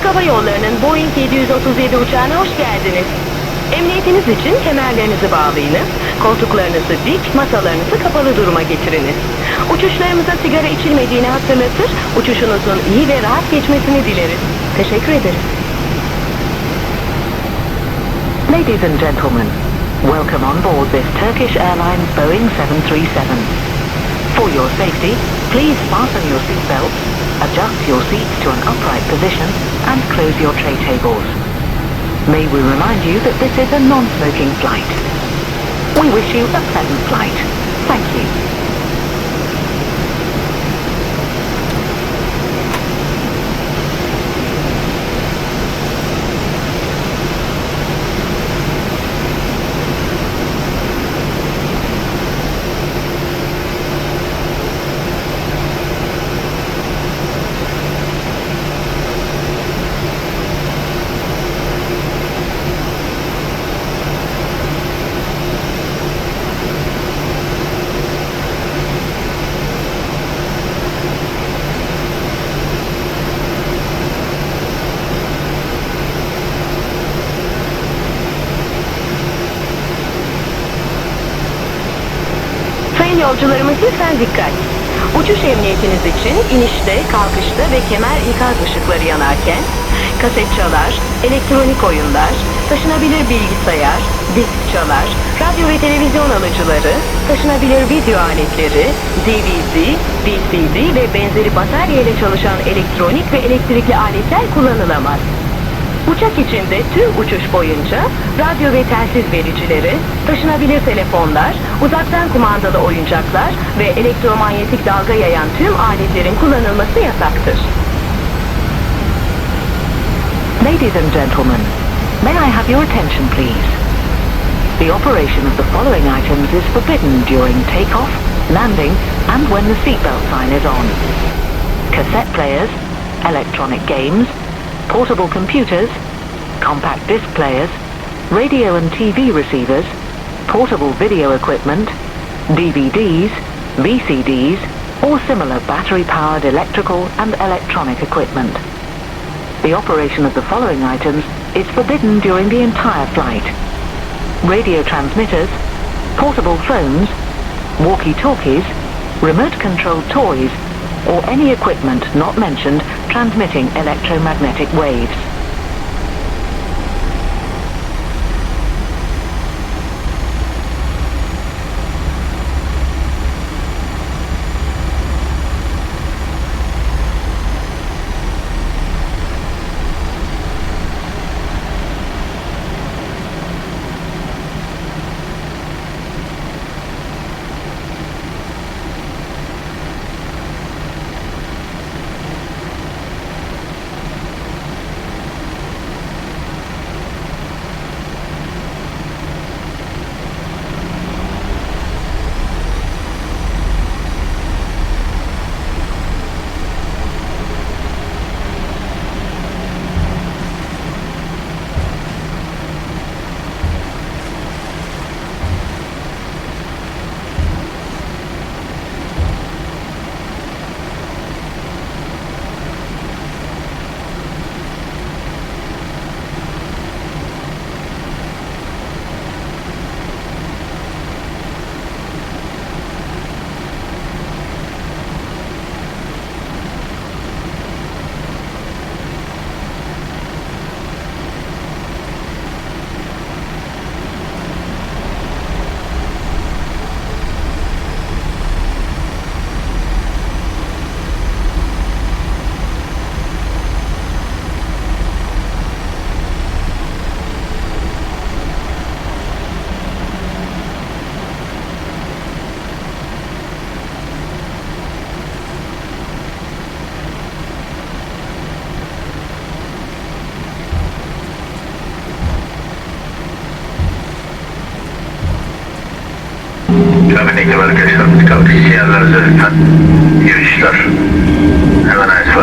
Hava Yolları'nın Boeing 737 uçağına hoş geldiniz. Emniyetiniz için kemerlerinizi bağlayınız, koltuklarınızı dik, masalarınızı kapalı duruma getiriniz. Uçuşlarımıza sigara içilmediğini hatırlatır, uçuşunuzun iyi ve rahat geçmesini dileriz. Teşekkür ederiz. Ladies and gentlemen, welcome on board this Turkish Airlines Boeing 737. For your safety, please fasten your seatbelts, adjust your seats to an upright position, and close your tray tables. May we remind you that this is a non-smoking flight. We wish you a pleasant flight. Thank you. Sayın yolcularımız lütfen dikkat. Uçuş emniyetiniz için inişte, kalkışta ve kemer ikaz ışıkları yanarken, kaset çalar, elektronik oyunlar, taşınabilir bilgisayar, disk çalar, radyo ve televizyon alıcıları, taşınabilir video aletleri, DVD, VCD ve benzeri batarya ile çalışan elektronik ve elektrikli aletler kullanılamaz. Uçak içinde tüm uçuş boyunca radyo ve telsiz vericileri, taşınabilir telefonlar, uzaktan kumandalı oyuncaklar ve elektromanyetik dalga yayan tüm aletlerin kullanılması yasaktır. Ladies and gentlemen, may I have your attention please? The operation of the following items is forbidden during takeoff, landing, and when the seatbelt sign is on. Cassette players, electronic games, portable computers, compact disc players, radio and TV receivers, portable video equipment, DVDs, VCDs, or similar battery-powered electrical and electronic equipment. The operation of the following items is forbidden during the entire flight. Radio transmitters, portable phones, walkie-talkies, remote-controlled toys, or any equipment not mentioned transmitting electromagnetic waves. Trafik ekip arkadaşlarımız kalkış sinyallerinizi lütfen. Yürüyüşler. Hemen aynı